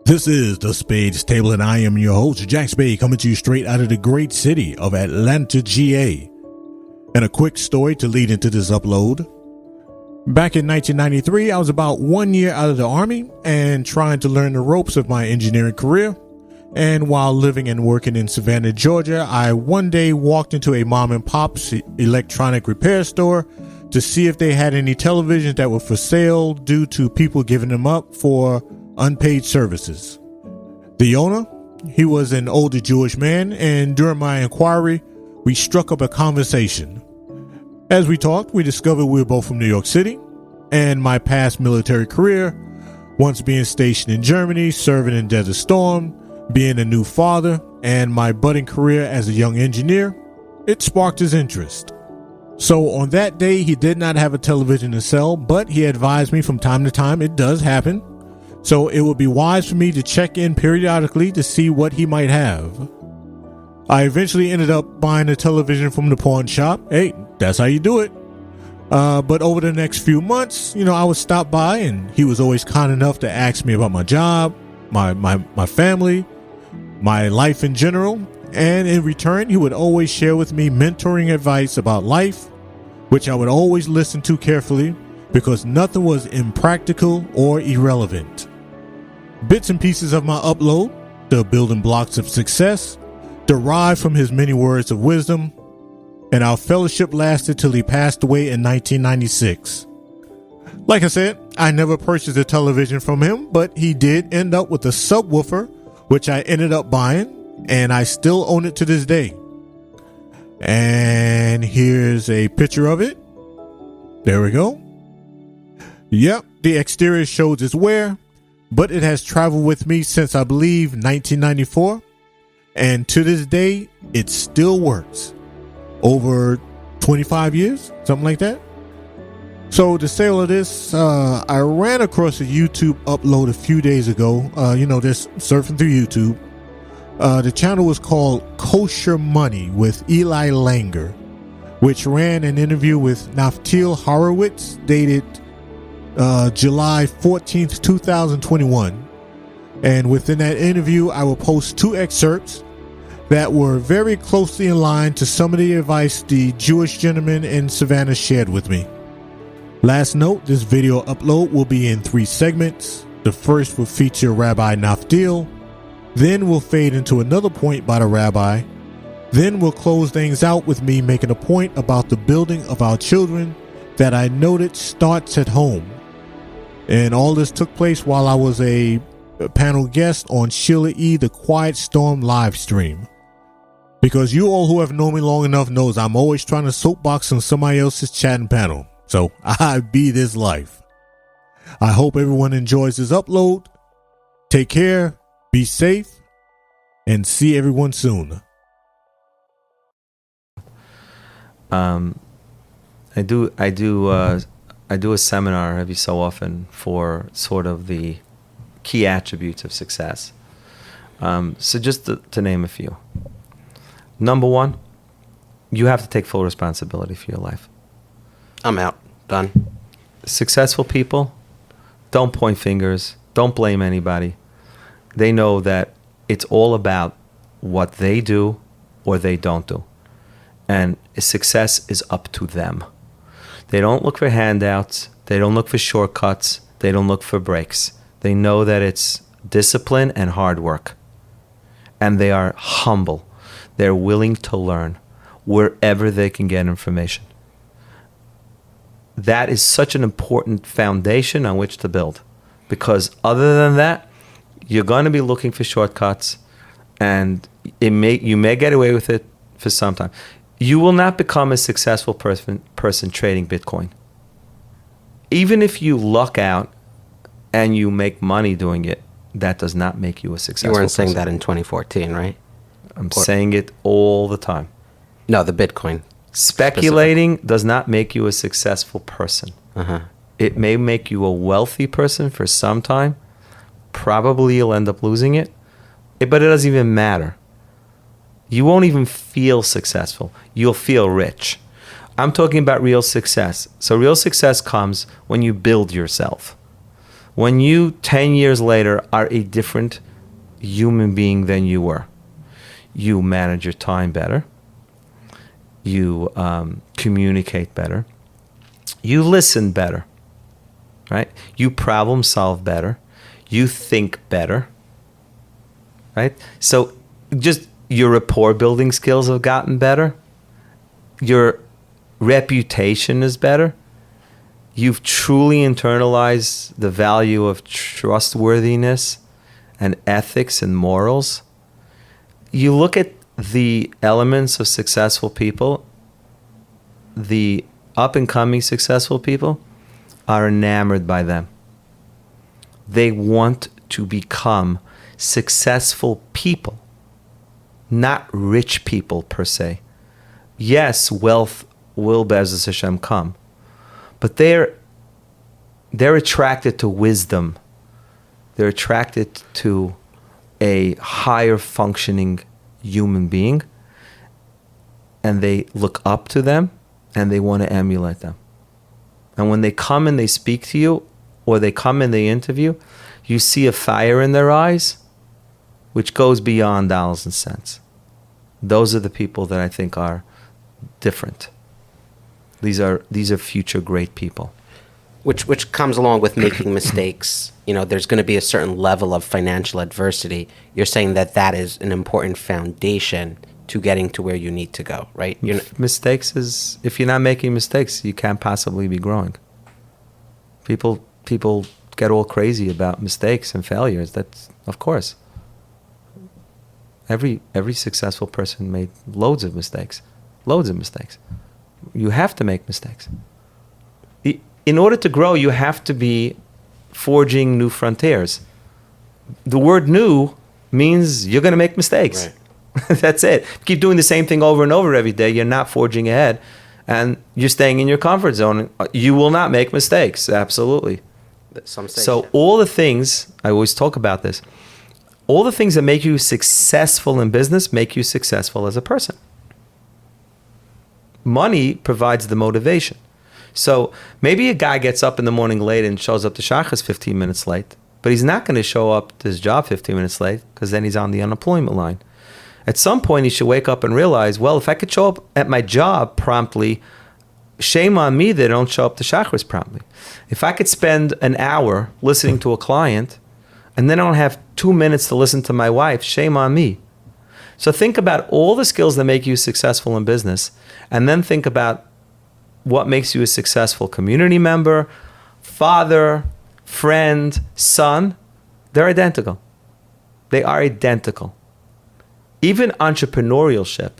This is The Spades Table, and I am your host, Jack Spade, coming to you straight out of the great city of Atlanta, GA. And a quick story to lead into this upload. Back in 1993, I was about 1 year out of the Army and trying to learn the ropes of my engineering career. And while living and working in Savannah, Georgia, I one day walked into a mom and pop's electronic repair store to see if they had any televisions that were for sale due to people giving them up for unpaid services. The owner, he was an older Jewish man, and during my inquiry, we struck up a conversation. As we talked, we discovered we were both from New York City, and my past military career, once being stationed in Germany, serving in Desert Storm, being a new father, and my budding career as a young engineer, it sparked his interest. So on that day, he did not have a television to sell, but he advised me from time to time it does happen. So it would be wise for me to check in periodically to see what he might have. I eventually ended up buying a television from the pawn shop. Hey, that's how you do it. But over the next few months, I would stop by, and he was always kind enough to ask me about my job, my family, my life in general. And in return, he would always share with me mentoring advice about life, which I would always listen to carefully because nothing was impractical or irrelevant. Bits and pieces of my upload, the building blocks of success, derived from his many words of wisdom, and our fellowship lasted till he passed away in 1996. Like I said, I never purchased a television from him, but he did end up with a subwoofer, which I ended up buying, and I still own it to this day. And here's a picture of it. There we go. Yep, the exterior shows its wear, but it has traveled with me since I believe 1994, and to this day, it still works. Over 25 years, something like that. So the sale of this, I ran across a YouTube upload a few days ago, just surfing through YouTube. The channel was called Kosher Money with Eli Langer, which ran an interview with Naftil Horowitz dated July 14th, 2021. And within that interview, I will post two excerpts that were very closely in line to some of the advice the Jewish gentleman in Savannah shared with me. Last note, this video upload will be in 3 segments. The first will feature Rabbi Naftil, then we'll fade into another point by the rabbi, then we'll close things out with me making a point about the building of our children that I noted starts at home. And all this took place while I was a panel guest on Sheila E. The Quiet Storm live stream. Because you all who have known me long enough knows I'm always trying to soapbox on somebody else's chatting panel. So I be this life. I hope everyone enjoys this upload. Take care, be safe, and see everyone soon. I do a seminar every so often for sort of the key attributes of success. So just to name a few. Number 1, you have to take full responsibility for your life. I'm out. Done. Successful people don't point fingers, don't blame anybody. They know that it's all about what they do or they don't do. And success is up to them. They don't look for handouts. They don't look for shortcuts. They don't look for breaks. They know that it's discipline and hard work. And they are humble. They're willing to learn wherever they can get information. That is such an important foundation on which to build. Because other than that, you're going to be looking for shortcuts, and you may get away with it for some time. You will not become a successful person trading Bitcoin. Even if you luck out and you make money doing it, that does not make you a successful person. You weren't saying that in 2014, right? I'm saying it all the time. No, the Bitcoin. Speculating does not make you a successful person. Uh-huh. It may make you a wealthy person for some time. Probably you'll end up losing it. But it doesn't even matter. You won't even feel successful. You'll feel rich. I'm talking about real success. So real success comes when you build yourself. When you 10 years later are a different human being than you were, you manage your time better, you communicate better, you listen better, right? You problem solve better, you think better, right? So just your rapport building skills have gotten better, your reputation is better, you've truly internalized the value of trustworthiness and ethics and morals. You look at the elements of successful people, the up and coming successful people are enamored by them. They want to become successful people, not rich people per se. Yes, wealth will, Be'ezus Hashem, come, but they're attracted to wisdom. They're attracted to a higher functioning human being, and they look up to them and they want to emulate them. And when they come and they speak to you, or they come and they interview, you see a fire in their eyes which goes beyond dollars and cents. Those are the people that I think are different. These are future great people. Which comes along with making mistakes. You know, there's going to be a certain level of financial adversity. You're saying that is an important foundation to getting to where you need to go, right? Mistakes is, if you're not making mistakes, you can't possibly be growing. People get all crazy about mistakes and failures. That's, of course. Every successful person made loads of mistakes. You have to make mistakes. In order to grow, you have to be forging new frontiers. The word new means you're going to make mistakes. Right. That's it. Keep doing the same thing over and over every day. You're not forging ahead, and you're staying in your comfort zone. You will not make mistakes. Absolutely. So all the things, I always talk about this, all the things that make you successful in business make you successful as a person. Money provides the motivation. So maybe a guy gets up in the morning late and shows up to Shachas 15 minutes late, but he's not going to show up to his job 15 minutes late because then he's on the unemployment line. At some point, he should wake up and realize, well, if I could show up at my job promptly, shame on me that I don't show up to Shachris promptly. If I could spend an hour listening to a client and then I don't have 2 minutes to listen to my wife, shame on me. So think about all the skills that make you successful in business, and then think about what makes you a successful community member, father, friend, son. They're identical. They are identical. Even entrepreneurship,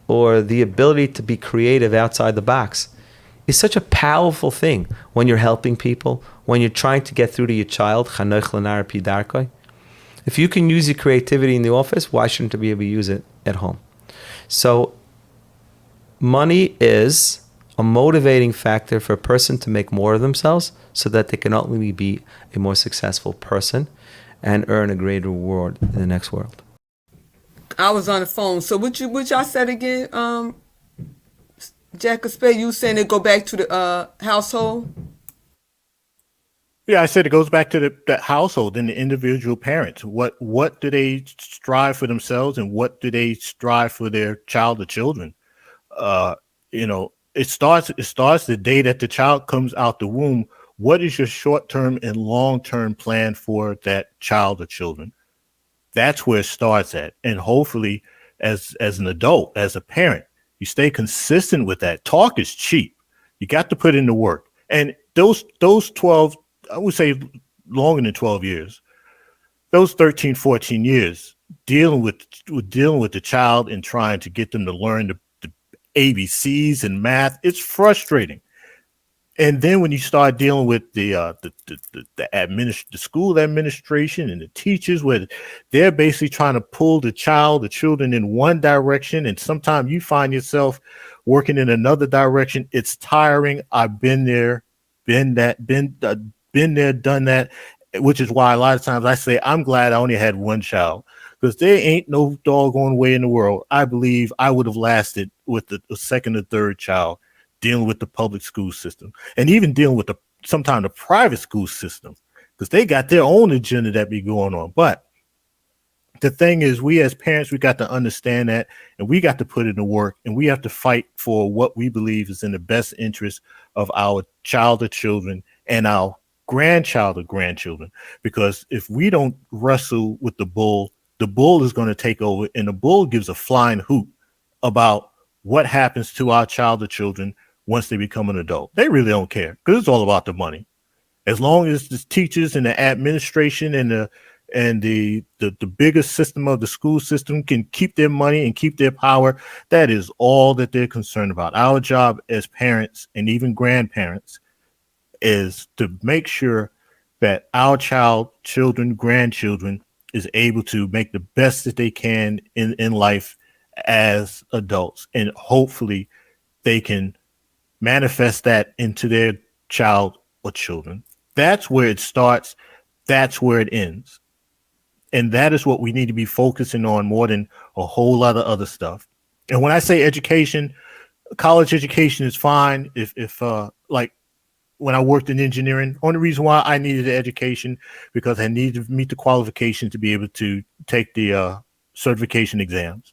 or the ability to be creative outside the box, is such a powerful thing when you're helping people, when you're trying to get through to your child. If you can use your creativity in the office, why shouldn't you be able to use it at home? So money is a motivating factor for a person to make more of themselves so that they can ultimately be a more successful person and earn a greater reward in the next world. I was on the phone. So what y'all said again, Jack or Spade? You saying it go back to the household? Yeah, I said it goes back to the household and the individual parents. What do they strive for themselves, and what do they strive for their child or children? It starts the day that the child comes out the womb. What is your short-term and long-term plan for that child or children? That's where it starts at. And hopefully, as an adult, as a parent, you stay consistent with that. Talk is cheap. You got to put in the work. And those 12, I would say longer than 12 years, those 13, 14 years, dealing with the child and trying to get them to learn the ABCs and math, it's frustrating. And then when you start dealing with the school administration and the teachers, where they're basically trying to pull the children in one direction, and sometimes you find yourself working in another direction. It's tiring. I've been there, been there, done that, which is why a lot of times I say I'm glad I only had one child, because there ain't no doggone way in the world I believe I would have lasted with the second or third child, dealing with the public school system, and even dealing with sometimes the private school system. because they got their own agenda that be going on. But the thing is, we as parents, we got to understand that, and we got to put in the work, and we have to fight for what we believe is in the best interest of our child or children and our grandchild or grandchildren. Because if we don't wrestle with the bull is going to take over, and the bull gives a flying hoot about what happens to our child or children once they become an adult. They really don't care, because it's all about the money. As long as the teachers and the administration and the biggest system of the school system can keep their money and keep their power, that is all that they're concerned about. Our job as parents and even grandparents is to make sure that our children, grandchildren is able to make the best that they can in life as adults. And hopefully they can manifest that into their child or children. That's where it starts. That's where it ends. And that is what we need to be focusing on more than a whole lot of other stuff. And when I say education, college education is fine. If like when I worked in engineering, only reason why I needed the education because I needed to meet the qualifications to be able to take the certification exams.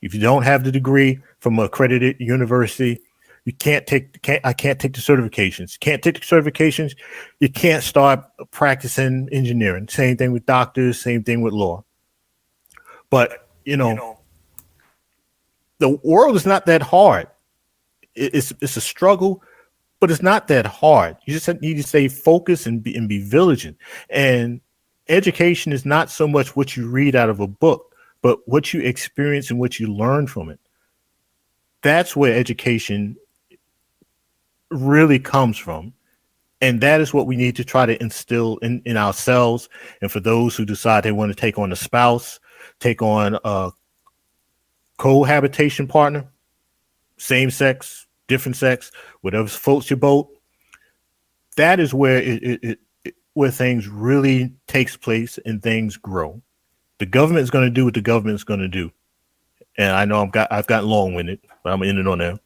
If you don't have the degree from an accredited university, I can't take the certifications. Can't take the certifications. You can't start practicing engineering. Same thing with doctors. Same thing with law. But the world is not that hard. It's a struggle, but it's not that hard. You just need to stay focused and be vigilant. And education is not so much what you read out of a book, but what you experience and what you learn from it. That's where education really comes from. And that is what we need to try to instill in ourselves. And for those who decide they want to take on a spouse, take on a cohabitation partner, same sex, different sex, whatever floats your boat, that is where where things really takes place and things grow. The government is going to do what the government is going to do. And I know I've gotten long-winded, but I'm in it on there.